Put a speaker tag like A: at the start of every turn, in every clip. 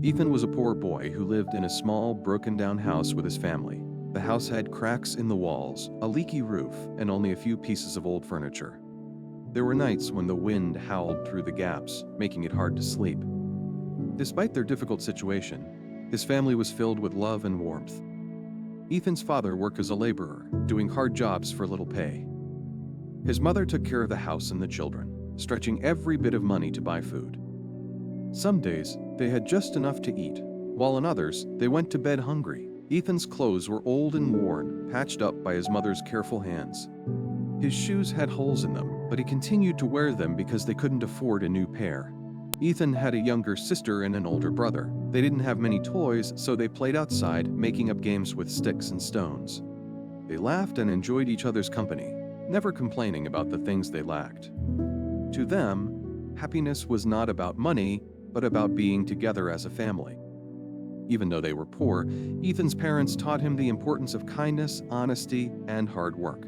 A: Ethan was a poor boy who lived in a small, broken-down house with his family. The house had cracks in the walls, a leaky roof, and only a few pieces of old furniture. There were nights when the wind howled through the gaps, making it hard to sleep. Despite their difficult situation, his family was filled with love and warmth. Ethan's father worked as a laborer, doing hard jobs for little pay. His mother took care of the house and the children, stretching every bit of money to buy food. Some days, they had just enough to eat, while on others, they went to bed hungry. Ethan's clothes were old and worn, patched up by his mother's careful hands. His shoes had holes in them, but he continued to wear them because they couldn't afford a new pair. Ethan had a younger sister and an older brother. They didn't have many toys, so they played outside, making up games with sticks and stones. They laughed and enjoyed each other's company, never complaining about the things they lacked. To them, happiness was not about money, but about being together as a family. Even though they were poor, Ethan's parents taught him the importance of kindness, honesty, and hard work.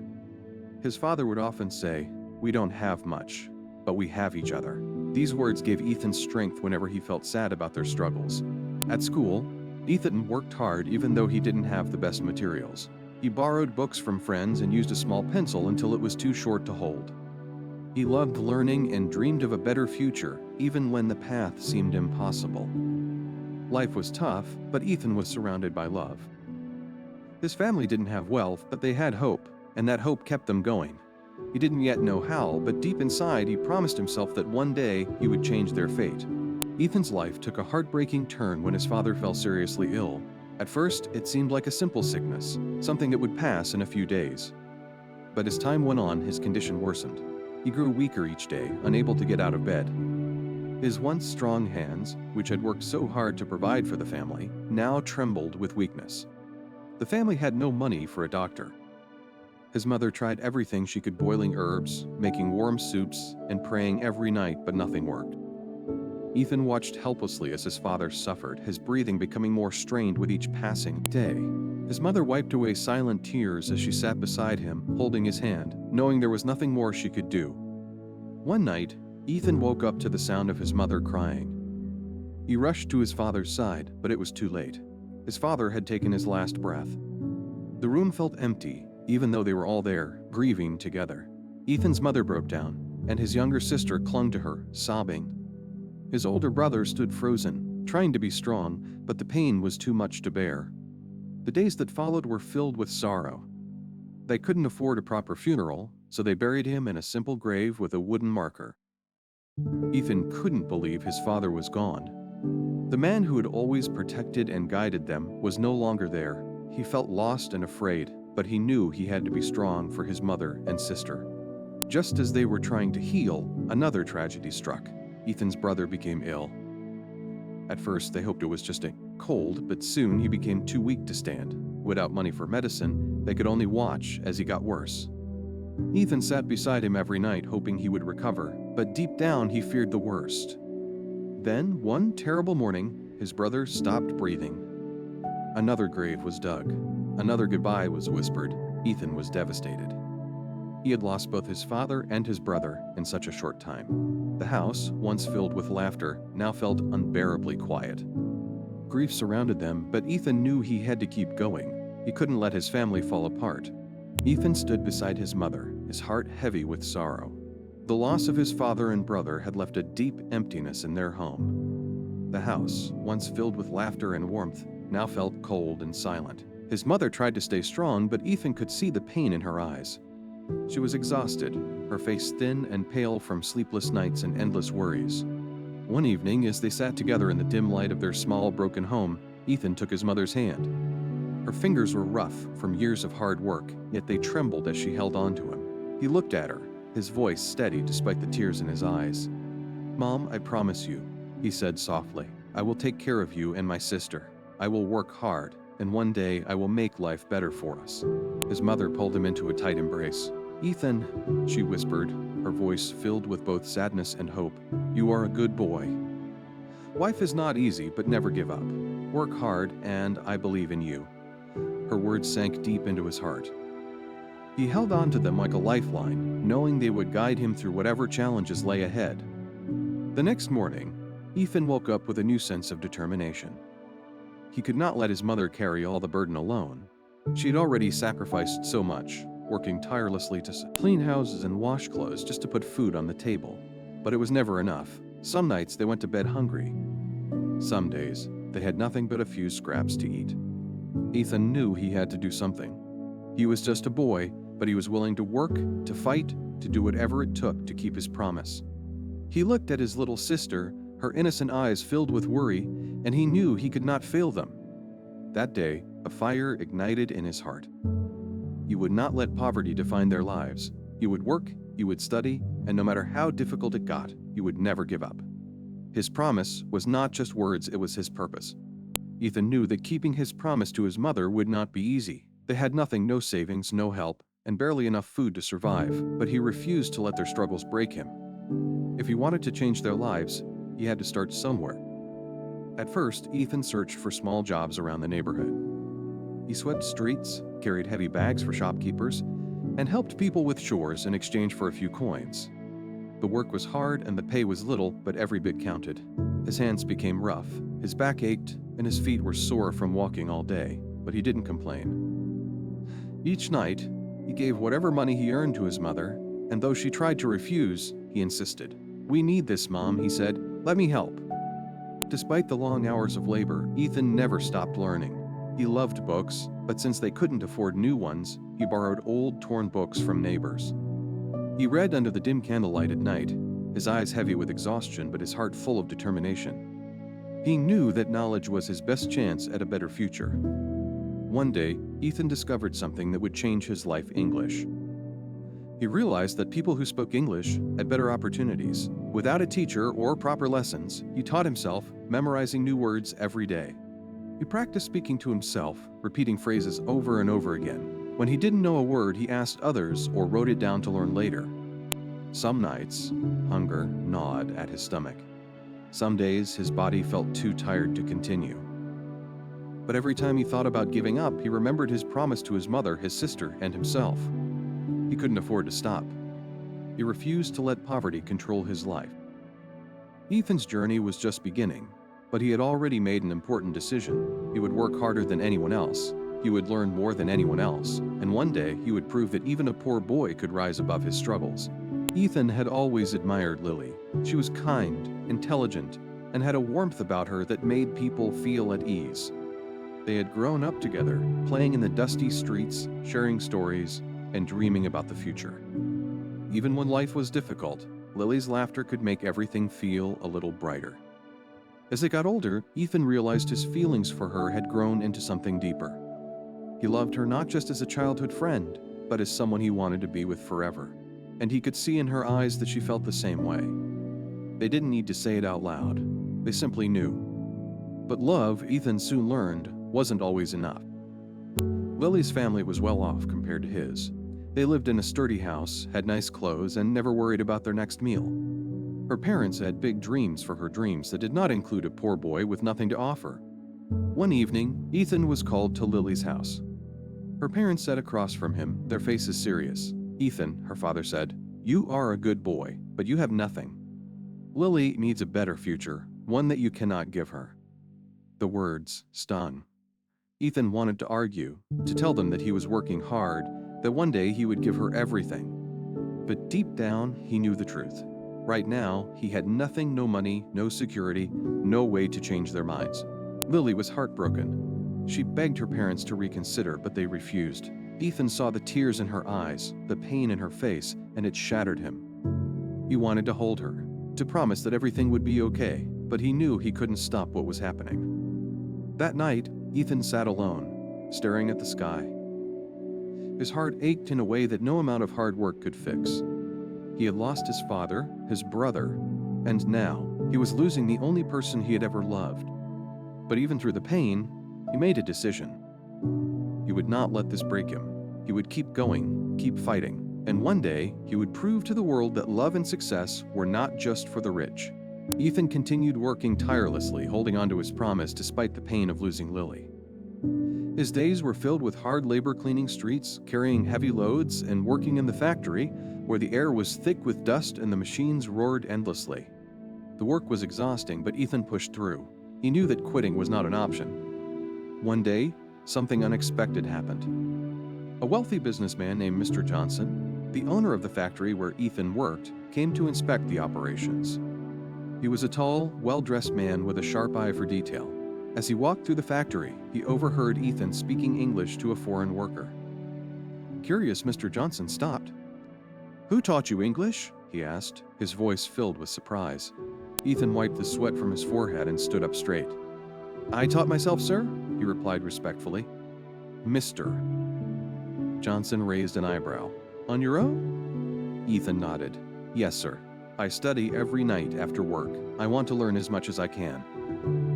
A: His father would often say, "We don't have much, but we have each other." These words gave Ethan strength whenever he felt sad about their struggles. At school, Ethan worked hard even though he didn't have the best materials. He borrowed books from friends and used a small pencil until it was too short to hold. He loved learning and dreamed of a better future, even when the path seemed impossible. Life was tough, but Ethan was surrounded by love. His family didn't have wealth, but they had hope, and that hope kept them going. He didn't yet know how, but deep inside he promised himself that one day he would change their fate. Ethan's life took a heartbreaking turn when his father fell seriously ill. At first, it seemed like a simple sickness, something that would pass in a few days. But as time went on, his condition worsened. He grew weaker each day, unable to get out of bed. His once strong hands, which had worked so hard to provide for the family, now trembled with weakness. The family had no money for a doctor. His mother tried everything she could, boiling herbs, making warm soups, and praying every night, but nothing worked. Ethan watched helplessly as his father suffered, his breathing becoming more strained with each passing day. His mother wiped away silent tears as she sat beside him, holding his hand, knowing there was nothing more she could do. One night, Ethan woke up to the sound of his mother crying. He rushed to his father's side, but it was too late. His father had taken his last breath. The room felt empty, even though they were all there, grieving together. Ethan's mother broke down, and his younger sister clung to her, sobbing. His older brother stood frozen, trying to be strong, but the pain was too much to bear. The days that followed were filled with sorrow. They couldn't afford a proper funeral, so they buried him in a simple grave with a wooden marker. Ethan couldn't believe his father was gone. The man who had always protected and guided them was no longer there. He felt lost and afraid, but he knew he had to be strong for his mother and sister. Just as they were trying to heal, another tragedy struck. Ethan's brother became ill. At first, they hoped it was just a cold, but soon he became too weak to stand. Without money for medicine, they could only watch as he got worse. Ethan sat beside him every night, hoping he would recover, but deep down he feared the worst. Then, one terrible morning, his brother stopped breathing. Another grave was dug. Another goodbye was whispered. Ethan was devastated. He had lost both his father and his brother in such a short time. The house, once filled with laughter, now felt unbearably quiet. Grief surrounded them, but Ethan knew he had to keep going. He couldn't let his family fall apart. Ethan stood beside his mother, his heart heavy with sorrow. The loss of his father and brother had left a deep emptiness in their home. The house, once filled with laughter and warmth, now felt cold and silent. His mother tried to stay strong, but Ethan could see the pain in her eyes. She was exhausted, her face thin and pale from sleepless nights and endless worries. One evening, as they sat together in the dim light of their small, broken home, Ethan took his mother's hand. Her fingers were rough from years of hard work, yet they trembled as she held on to him. He looked at her, his voice steady despite the tears in his eyes. "Mom, I promise you," he said softly, "I will take care of you and my sister. I will work hard, and one day I will make life better for us." His mother pulled him into a tight embrace. "Ethan," she whispered, her voice filled with both sadness and hope, "you are a good boy. Life is not easy, but never give up. Work hard, and I believe in you." Her words sank deep into his heart. He held on to them like a lifeline, knowing they would guide him through whatever challenges lay ahead. The next morning, Ethan woke up with a new sense of determination. He could not let his mother carry all the burden alone. She had already sacrificed so much, working tirelessly to clean houses and wash clothes just to put food on the table. But it was never enough. Some nights they went to bed hungry. Some days, they had nothing but a few scraps to eat. Ethan knew he had to do something. He was just a boy, but he was willing to work, to fight, to do whatever it took to keep his promise. He looked at his little sister, her innocent eyes filled with worry, and he knew he could not fail them. That day, a fire ignited in his heart. He would not let poverty define their lives. He would work, he would study, and no matter how difficult it got, he would never give up. His promise was not just words, it was his purpose. Ethan knew that keeping his promise to his mother would not be easy. They had nothing, no savings, no help, and barely enough food to survive, but he refused to let their struggles break him. If he wanted to change their lives, he had to start somewhere. At first, Ethan searched for small jobs around the neighborhood. He swept streets, carried heavy bags for shopkeepers, and helped people with chores in exchange for a few coins. The work was hard and the pay was little, but every bit counted. His hands became rough, his back ached, and his feet were sore from walking all day, but he didn't complain. Each night, he gave whatever money he earned to his mother, and though she tried to refuse, he insisted. "We need this, Mom," he said. "Let me help." Despite the long hours of labor, Ethan never stopped learning. He loved books, but since they couldn't afford new ones, he borrowed old, torn books from neighbors. He read under the dim candlelight at night, his eyes heavy with exhaustion but his heart full of determination. He knew that knowledge was his best chance at a better future. One day, Ethan discovered something that would change his life: English. He realized that people who spoke English had better opportunities. Without a teacher or proper lessons, he taught himself, memorizing new words every day. He practiced speaking to himself, repeating phrases over and over again. When he didn't know a word, he asked others or wrote it down to learn later. Some nights, hunger gnawed at his stomach. Some days, his body felt too tired to continue. But every time he thought about giving up, he remembered his promise to his mother, his sister, and himself. He couldn't afford to stop. He refused to let poverty control his life. Ethan's journey was just beginning, but he had already made an important decision. He would work harder than anyone else. He would learn more than anyone else, and one day he would prove that even a poor boy could rise above his struggles. Ethan had always admired Lily. She was kind, intelligent, and had a warmth about her that made people feel at ease. They had grown up together, playing in the dusty streets, sharing stories, and dreaming about the future. Even when life was difficult, Lily's laughter could make everything feel a little brighter. As they got older, Ethan realized his feelings for her had grown into something deeper. He loved her not just as a childhood friend, but as someone he wanted to be with forever. And he could see in her eyes that she felt the same way. They didn't need to say it out loud. They simply knew. But love, Ethan soon learned, wasn't always enough. Lily's family was well off compared to his. They lived in a sturdy house, had nice clothes, and never worried about their next meal. Her parents had big dreams for her dreams that did not include a poor boy with nothing to offer. One evening, Ethan was called to Lily's house. Her parents sat across from him, their faces serious. "Ethan," her father said, "you are a good boy, but you have nothing. Lily needs a better future, one that you cannot give her." The words stung. Ethan wanted to argue, to tell them that he was working hard, that one day he would give her everything. But deep down, he knew the truth. Right now, he had nothing, no money, no security, no way to change their minds. Lily was heartbroken. She begged her parents to reconsider, but they refused. Ethan saw the tears in her eyes, the pain in her face, and it shattered him. He wanted to hold her, to promise that everything would be okay, but he knew he couldn't stop what was happening. That night, Ethan sat alone, staring at the sky. His heart ached in a way that no amount of hard work could fix. He had lost his father, his brother, and now he was losing the only person he had ever loved. But even through the pain, he made a decision. He would not let this break him. He would keep going, keep fighting, and one day he would prove to the world that love and success were not just for the rich. Ethan continued working tirelessly, holding on to his promise despite the pain of losing Lily. His days were filled with hard labor cleaning streets, carrying heavy loads, and working in the factory, where the air was thick with dust and the machines roared endlessly. The work was exhausting, but Ethan pushed through. He knew that quitting was not an option. One day, something unexpected happened. A wealthy businessman named Mr. Johnson, the owner of the factory where Ethan worked, came to inspect the operations. He was a tall, well-dressed man with a sharp eye for detail. As he walked through the factory, he overheard Ethan speaking English to a foreign worker. Curious, Mr. Johnson stopped. "Who taught you English?" he asked, his voice filled with surprise. Ethan wiped the sweat from his forehead and stood up straight. "I taught myself, sir," he replied respectfully. "Mr." Johnson raised an eyebrow. "On your own?" Ethan nodded. "Yes, sir. I study every night after work. I want to learn as much as I can."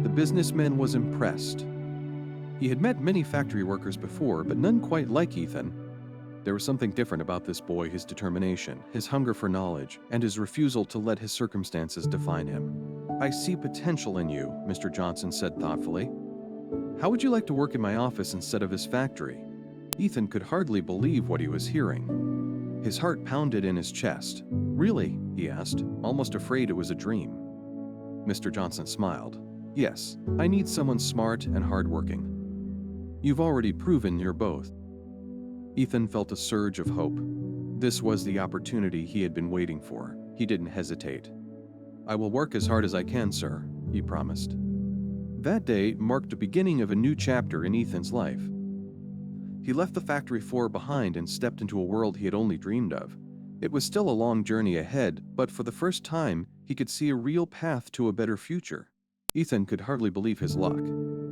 A: The businessman was impressed. He had met many factory workers before, but none quite like Ethan. There was something different about this boy: his determination, his hunger for knowledge, and his refusal to let his circumstances define him. "I see potential in you," Mr. Johnson said thoughtfully. "How would you like to work in my office instead of this factory?" Ethan could hardly believe what he was hearing. His heart pounded in his chest. "Really?" he asked, almost afraid it was a dream. Mr. Johnson smiled. "Yes, I need someone smart and hardworking. You've already proven you're both." Ethan felt a surge of hope. This was the opportunity he had been waiting for. He didn't hesitate. "I will work as hard as I can, sir," he promised. That day marked the beginning of a new chapter in Ethan's life. He left the factory floor behind and stepped into a world he had only dreamed of. It was still a long journey ahead, but for the first time, he could see a real path to a better future. Ethan could hardly believe his luck.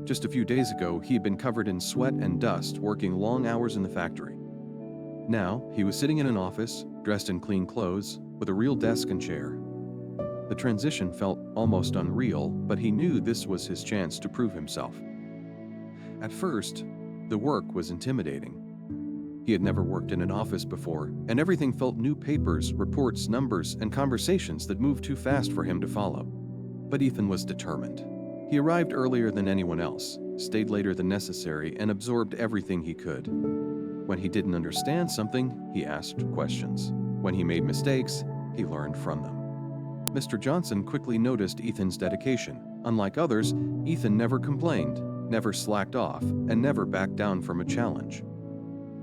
A: Just a few days ago, he had been covered in sweat and dust, working long hours in the factory. Now, he was sitting in an office, dressed in clean clothes, with a real desk and chair. The transition felt almost unreal, but he knew this was his chance to prove himself. At first, the work was intimidating. He had never worked in an office before, and everything felt new: papers, reports, numbers, and conversations that moved too fast for him to follow. But Ethan was determined. He arrived earlier than anyone else, stayed later than necessary, and absorbed everything he could. When he didn't understand something, he asked questions. When he made mistakes, he learned from them. Mr. Johnson quickly noticed Ethan's dedication. Unlike others, Ethan never complained, never slacked off, and never backed down from a challenge.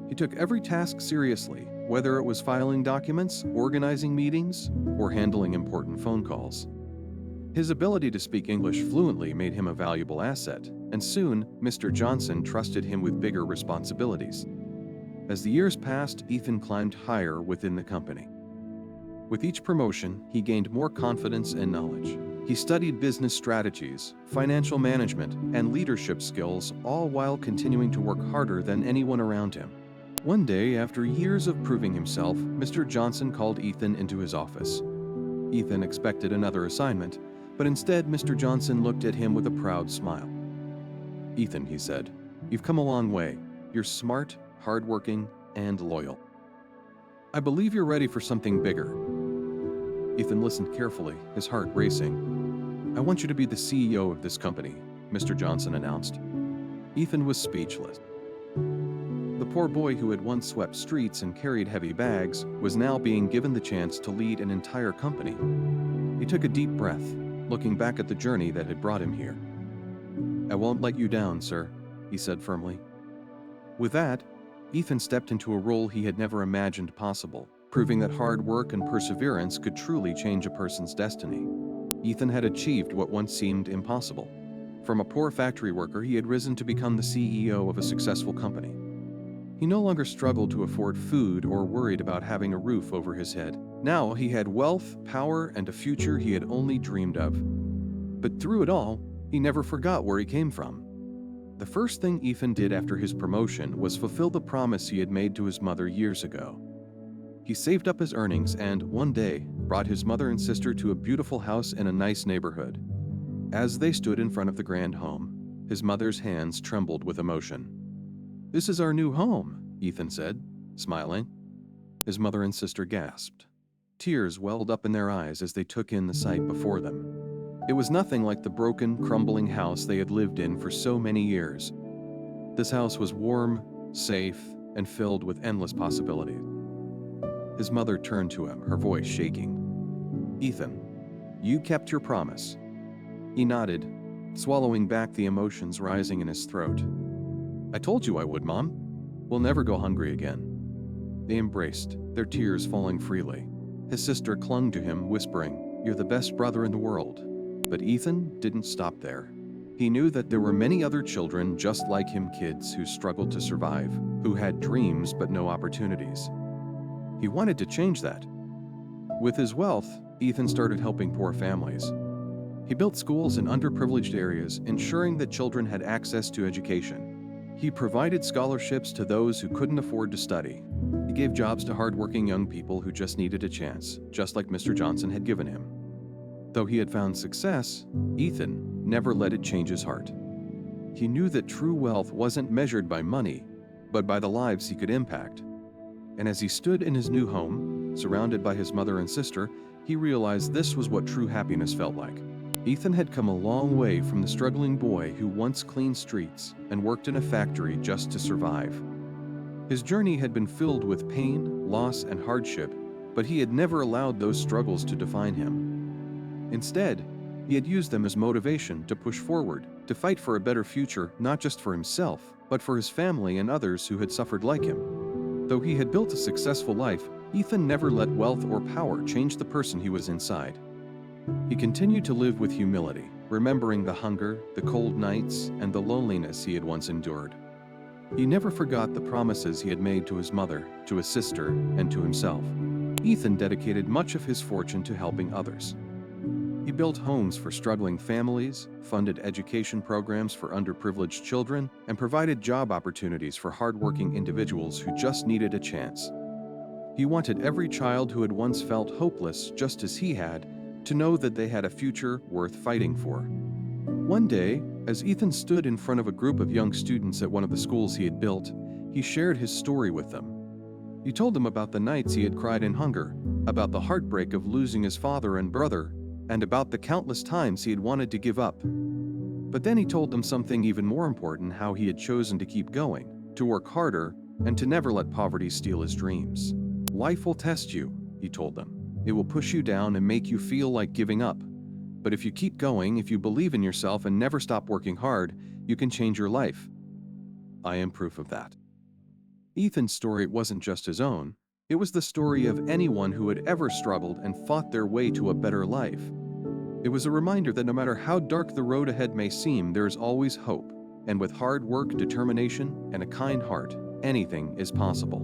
A: He took every task seriously, whether it was filing documents, organizing meetings, or handling important phone calls. His ability to speak English fluently made him a valuable asset, and soon Mr. Johnson trusted him with bigger responsibilities. As the years passed, Ethan climbed higher within the company. With each promotion, he gained more confidence and knowledge. He studied business strategies, financial management, and leadership skills, all while continuing to work harder than anyone around him. One day, after years of proving himself, Mr. Johnson called Ethan into his office. Ethan expected another assignment, but instead Mr. Johnson looked at him with a proud smile. "Ethan," he said, "you've come a long way. You're smart, hardworking, and loyal. I believe you're ready for something bigger." Ethan listened carefully, his heart racing. "I want you to be the CEO of this company," Mr. Johnson announced. Ethan was speechless. The poor boy who had once swept streets and carried heavy bags was now being given the chance to lead an entire company. He took a deep breath, looking back at the journey that had brought him here. "I won't let you down, sir," he said firmly. With that, Ethan stepped into a role he had never imagined possible, proving that hard work and perseverance could truly change a person's destiny. Ethan had achieved what once seemed impossible. From a poor factory worker, he had risen to become the CEO of a successful company. He no longer struggled to afford food or worried about having a roof over his head. Now he had wealth, power, and a future he had only dreamed of. But through it all, he never forgot where he came from. The first thing Ethan did after his promotion was fulfill the promise he had made to his mother years ago. He saved up his earnings and, one day, brought his mother and sister to a beautiful house in a nice neighborhood. As they stood in front of the grand home, his mother's hands trembled with emotion. "This is our new home," Ethan said, smiling. His mother and sister gasped. Tears welled up in their eyes as they took in the sight before them. It was nothing like the broken, crumbling house they had lived in for so many years. This house was warm, safe, and filled with endless possibilities. His mother turned to him, her voice shaking. "Ethan, You kept your promise." He nodded, swallowing back the emotions rising in his throat. "I told you I would, Mom. We'll never go hungry again." They embraced, their tears falling freely. His sister clung to him, whispering, "You're the best brother in the world." But Ethan didn't stop there. He knew that there were many other children just like him, kids who struggled to survive, who had dreams but no opportunities. He wanted to change that. With his wealth, Ethan started helping poor families. He built schools in underprivileged areas, ensuring that children had access to education. He provided scholarships to those who couldn't afford to study. He gave jobs to hardworking young people who just needed a chance, just like Mr. Johnson had given him. Though he had found success, Ethan never let it change his heart. He knew that true wealth wasn't measured by money, but by the lives he could impact. And as he stood in his new home, surrounded by his mother and sister, he realized this was what true happiness felt like. Ethan had come a long way from the struggling boy who once cleaned streets and worked in a factory just to survive. His journey had been filled with pain, loss, and hardship, but he had never allowed those struggles to define him. Instead, he had used them as motivation to push forward, to fight for a better future, not just for himself, but for his family and others who had suffered like him. Though he had built a successful life, Ethan never let wealth or power change the person he was inside. He continued to live with humility, remembering the hunger, the cold nights, and the loneliness he had once endured. He never forgot the promises he had made to his mother, to his sister, and to himself. Ethan dedicated much of his fortune to helping others. He built homes for struggling families, funded education programs for underprivileged children, and provided job opportunities for hardworking individuals who just needed a chance. He wanted every child who had once felt hopeless, just as he had, to know that they had a future worth fighting for. One day, as Ethan stood in front of a group of young students at one of the schools he had built, he shared his story with them. He told them about the nights he had cried in hunger, about the heartbreak of losing his father and brother, and about the countless times he had wanted to give up. But then he told them something even more important: how he had chosen to keep going, to work harder, and to never let poverty steal his dreams. "Life will test you," he told them. "It will push you down and make you feel like giving up. But if you keep going, if you believe in yourself and never stop working hard, you can change your life." I am proof of that. Ethan's story wasn't just his own. It was the story of anyone who had ever struggled and fought their way to a better life. It was a reminder that no matter how dark the road ahead may seem, there is always hope. And with hard work, determination, and a kind heart, anything is possible.